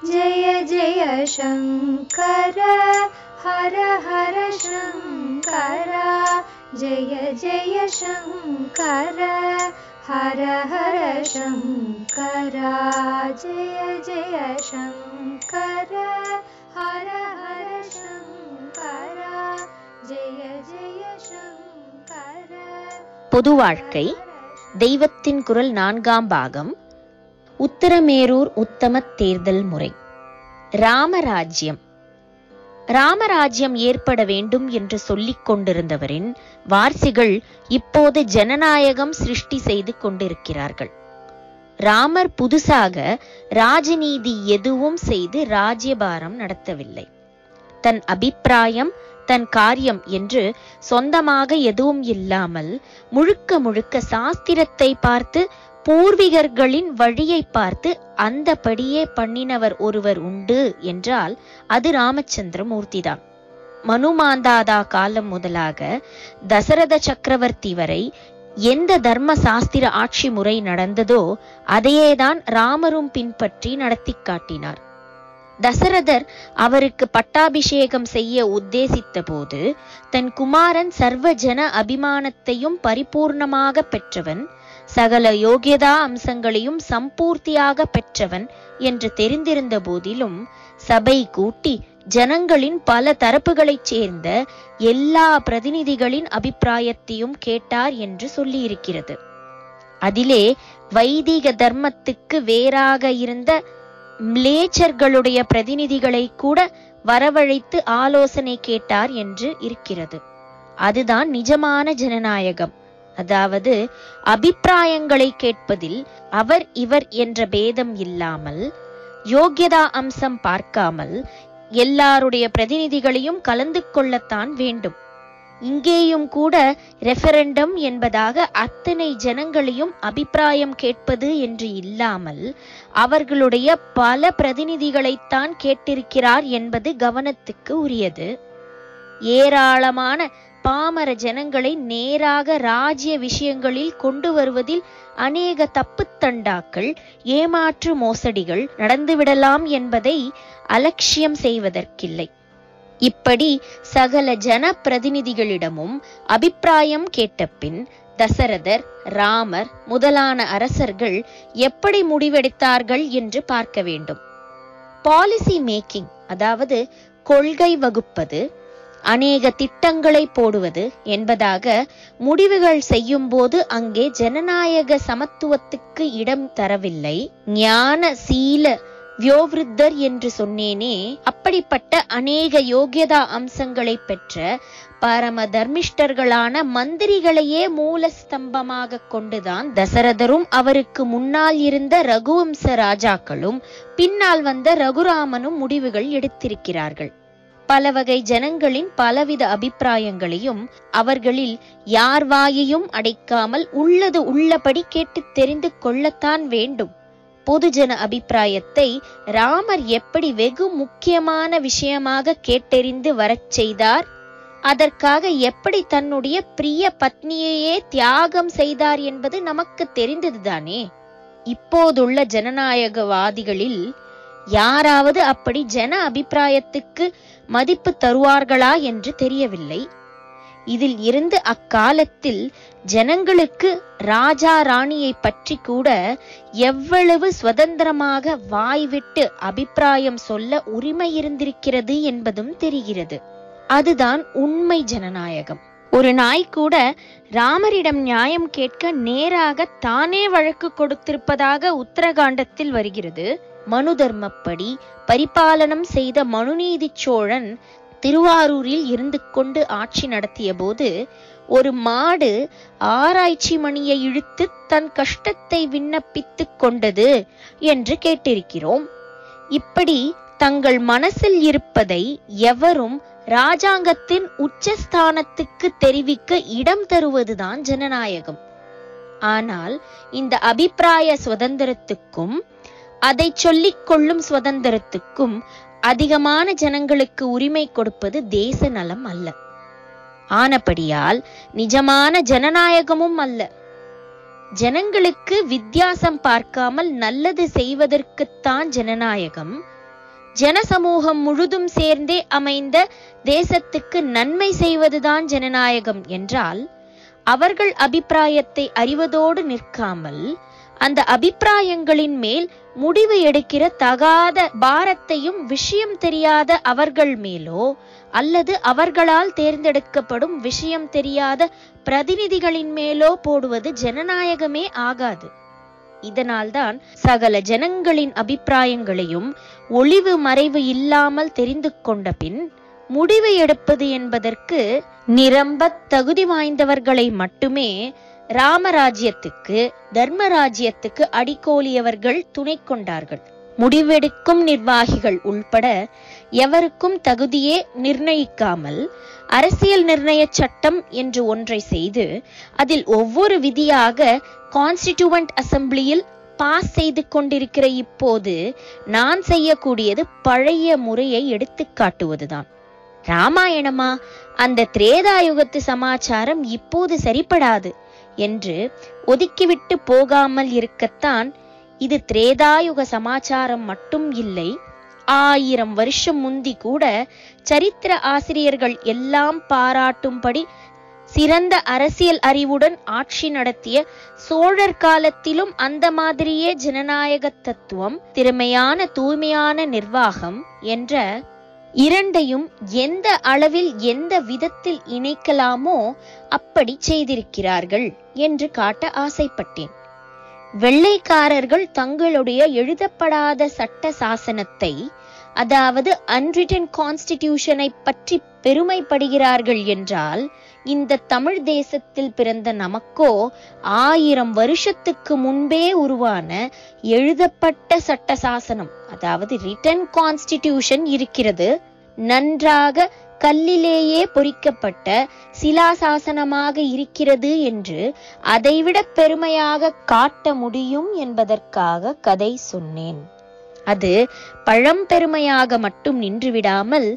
जय जय शङ्कर हर हर शङ्कर जय जय शङ्कर हर हर शङ्कर जय जय शङ्कर हर हर शङ्कर जय जय शङ्कर. பொது வாழ்க்கை தெய்வத்தின் குரல் 4ஆம் பாகம். உத்தரமேரூர் உத்தம தேர்தல் முறை. ராமராஜ்யம். ராமராஜ்யம் ஏற்பட வேண்டும் என்று சொல்லிக் கொண்டிருந்தவரின் வாரிசுகள் இப்போது ஜனநாயகம் சிருஷ்டி செய்து கொண்டிருக்கிறார்கள். ராமர் புதுசாக ராஜநீதி எதுவும் செய்து ராஜ்யபாரம் நடத்தவில்லை. தன் அபிப்பிராயம், தன் காரியம் என்று சொந்தமாக எதுவும் இல்லாமல் முழுக்க முழுக்க சாஸ்திரத்தை பார்த்து, பூர்வீகர்களின் வழியை பார்த்து அந்தபடியே பண்ணினவர் ஒருவர் உண்டு என்றால் அது ராமச்சந்திரமூர்த்திதான். மனுமாந்தாதா காலம் முதலாக தசரத சக்கரவர்த்தி வரை எந்த தர்ம சாஸ்திர ஆட்சி முறை நடந்ததோ அதையேதான் ராமரும் பின்பற்றி நடத்தி காட்டினார். தசரதர் அவருக்கு பட்டாபிஷேகம் செய்ய உத்தேசித்த போது தன் குமாரன் சர்வ ஜன அபிமானத்தையும் பரிபூர்ணமாக பெற்றவன், சகல யோகியதா அம்சங்களையும் சம்பூர்த்தியாக பெற்றவன் என்று தெரிந்திருந்த போதிலும் சபை கூட்டி ஜனங்களின் பல தரப்புகளைச் சேர்ந்த எல்லா பிரதிநிதிகளின் அபிப்பிராயத்தையும் கேட்டார் என்று சொல்லியிருக்கிறது. அதிலே வைதிக தர்மத்துக்கு வேறாக இருந்த மிலேச்சர்களுடைய பிரதிநிதிகளை கூட வரவழைத்து ஆலோசனை கேட்டார் என்று இருக்கிறது. அதுதான் நிஜமான ஜனநாயகம். அதாவது அபிப்பிராயங்களை கேட்பதில் அவர் இவர் என்ற பேதம் இல்லாமல், யோகியதா அம்சம் பார்க்காமல் எல்லாருடைய பிரதிநிதிகளையும் கலந்து கொள்ளத்தான் வேண்டும். இங்கேயும் கூட ரெஃபரண்டம் என்பதாக அத்தனை ஜனங்களையும் அபிப்பிராயம் கேட்பது என்று இல்லாமல் அவர்களுடைய பல பிரதிநிதிகளைத்தான் கேட்டிருக்கிறார் என்பது கவனத்துக்கு உரியது. ஏராளமான பாமர ஜனங்களை நேராக ராஜ்ய விஷயங்களில் கொண்டு வருவதில் அநேக தப்புத்தண்டாக்கள், ஏமாற்று மோசடிகள் நடந்துவிடலாம் என்பதை அலட்சியம் செய்வதற்கில்லை. இப்படி சகல ஜன பிரதிநிதிகளிடமும் அபிப்பிராயம் கேட்ட பின் தசரதர், ராமர் முதலான அரசர்கள் எப்படி முடிவெடுத்தார்கள் என்று பார்க்க வேண்டும். பாலிசி மேக்கிங், அதாவது கொள்கை வகுப்பது, அநேக திட்டங்களை போடுவது என்பதாக முடிவுகள் செய்யும் போது அங்கே ஜனநாயக சமத்துவத்துக்கு இடம் தரவில்லை. ஞான சீல வியோவிருத்தர் என்று சொன்னேனே, அப்படிப்பட்ட அநேக யோகியதா அம்சங்களை பெற்ற பரம தர்மிஷ்டர்களான மந்திரிகளையே மூலஸ்தம்பமாக கொண்டுதான் தசரதரும் அவருக்கு முன்னால் இருந்த ரகுவம்ச ராஜாக்களும் பின்னால் வந்த ரகுராமனும் முடிவுகள் எடுத்திருக்கிறார்கள். பல வகை ஜனங்களின் பலவித அபிப்பிராயங்களையும் அவர்களில் யார் வாயையும் அடைக்காமல் உள்ளது உள்ளபடி கேட்டு தெரிந்து கொள்ளத்தான் வேண்டும். பொதுஜன அபிப்பிராயத்தை ராமர் எப்படி வெகு முக்கியமான விஷயமாக கேட்டறிந்து வரச் செய்தார், அதற்காக எப்படி தன்னுடைய பிரிய பத்னியையே தியாகம் செய்தார் என்பது நமக்கு தெரிந்ததுதானே. இப்போதுள்ள ஜனநாயகவாதிகளில் யாராவது அப்படி ஜன அபிப்பிராயத்துக்கு மதிப்பு தருவார்களா என்று தெரியவில்லை. இதில் இருந்து அக்காலத்தில் ஜனங்களுக்கு ராஜா ராணியை பற்றி கூட எவ்வளவு சுதந்திரமாக வாய்விட்டு அபிப்பிராயம் சொல்ல உரிமை இருந்திருக்கிறது என்பதும் தெரிகிறது. அதுதான் உண்மை ஜனநாயகம். ஒரு நாய் கூட ராமரிடம் நியாயம் கேட்க நேராக தானே வழக்கு கொடுத்திருப்பதாக உத்தரகாண்டத்தில் வருகிறது. மனு தர்மப்படி பரிபாலனம் செய்த மனுநீதி சோழன் திருவாரூரில் இருந்து கொண்டு ஆட்சி நடத்திய போது ஒரு மாடு ஆராய்ச்சி மணியை இழுத்து தன் கஷ்டத்தை விண்ணப்பித்துக் கொண்டது என்று கேட்டிருக்கிறோம். இப்படி தங்கள் மனசில் இருப்பதை எவரும் ராஜாங்கத்தின் உச்சஸ்தானத்துக்கு தெரிவிக்க இடம் தருவதுதான் ஜனநாயகம். ஆனால் இந்த அபிப்பிராய சுதந்திரத்துக்கும் அதை சொல்லிக் கொள்ளும் சுதந்திரத்துக்கும் அதிகமான ஜனங்களுக்கு உரிமை கொடுப்பது தேச நலம் அல்ல. ஆனபடியால் நிஜமான ஜனநாயகமும் அல்ல. ஜனங்களுக்கு வித்தியாசம் பார்க்காமல் நல்லது செய்வதற்குத்தான் ஜனநாயகம். ஜனசமூகம் முழுதும் சேர்ந்தே அமைந்த தேசத்துக்கு நன்மை செய்வதுதான் ஜனநாயகம் என்றால், அவர்கள் அபிப்பிராயத்தை அறிவதோடு நிற்காமல் அந்த அபிப்பிராயங்களின் மேல் முடிவு எடுக்கிற தகாத பாரத்தையும் விஷயம் தெரியாத அவர்கள் மேலோ அல்லது அவர்களால் தேர்ந்தெடுக்கப்படும் விஷயம் தெரியாத பிரதிநிதிகளின் மேலோ போடுவது ஜனநாயகமே ஆகாது. இதனால்தான் சகல ஜனங்களின் அபிப்பிராயங்களையும் ஒளிவு மறைவு இல்லாமல் தெரிந்து கொண்ட பின் முடிவு எடுப்பது என்பதற்கு நிரம்ப தகுதி வாய்ந்தவர்களை மட்டுமே ராமராஜ்யத்துக்கு தர்மராஜ்யத்துக்கு அடிக்கோலியவர்கள் துணை கொண்டார்கள். முடிவெடுக்கும் நிர்வாகிகள் உள்பட எவருக்கும் தகுதியே நிர்ணயிக்காமல் அரசியல் நிர்ணய சட்டம் என்று ஒன்றை செய்து அதில் ஒவ்வொரு விதியாக கான்ஸ்டிடியூவன்ட் அசம்பிளியில் பாஸ் செய்து கொண்டிருக்கிற இப்போது நான் செய்யக்கூடியது பழைய முறையை எடுத்து காட்டுவதுதான். ராமாயணமா, அந்த திரேதாயுகத்து சமாச்சாரம் இப்போது சரிப்படாது என்று ஒதுக்கிவிட்டு போகாமல் இருக்கத்தான் இது திரேதாயுக சமாச்சாரம் மட்டும் இல்லை, 1000 வருஷம் முந்தி கூட சரித்திர ஆசிரியர்கள் எல்லாம் பாராட்டும்படி சிறந்த அரசியல் அறிவுடன் ஆட்சி நடத்திய சோழர் காலத்திலும் அந்த மாதிரியே ஜனநாயக தத்துவம், திறமையான தூய்மையான நிர்வாகம் என்ற இரண்டையும் எந்த அளவில் எந்த விதத்தில் இணைக்கலாமோ அப்படி செய்திருக்கிறார்கள் என்று காட்ட ஆசைப்பட்டேன். வெள்ளைக்காரர்கள் தங்களுடைய எழுதப்படாத சட்ட சாசனத்தை, அதாவது அன்ரிட்டன் கான்ஸ்டிடியூஷனை பற்றி பெருமைப்படுகிறார்கள் என்றால், இந்த தமிழ் தேசத்தில் பிறந்த நமக்கோ 1000 வருஷத்துக்கு முன்பே உருவான எழுதப்பட்ட சட்ட சாசனம், அதாவது ரிட்டன் கான்ஸ்டிடியூஷன் இருக்கிறது. நன்றாக கல்லிலேயே பொறிக்கப்பட்ட சிலாசாசனமாக இருக்கிறது என்று அதைவிட பெருமையாக காட்ட முடியும் என்பதற்காக கதை சொன்னேன். அது பழம்பெருமையாக மட்டும் நின்றுவிடாமல்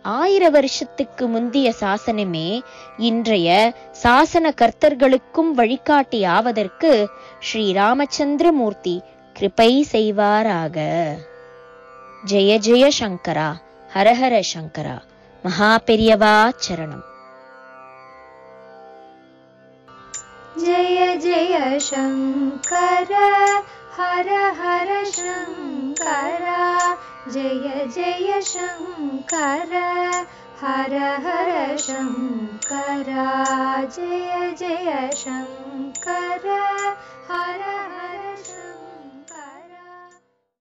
1000 வருஷத்துக்கு முந்திய சாசனமே இன்றைய சாசன கர்த்தர்களுக்கும் வழிகாட்டி ஆவதற்கு ஸ்ரீ ராமச்சந்திரமூர்த்தி கிருபை செய்வாராக. ஜெய ஜெய சங்கரா, ஹரஹர சங்கரா, மகா பெரியவா சரணம். ஜெய ஜெய சங்கர ஹர ஹர சங்கரா, ஜெய ஜெய சங்கர ஹர ஹர சங்கரா, ஜெய ஜெய சங்கர ஹர ஹர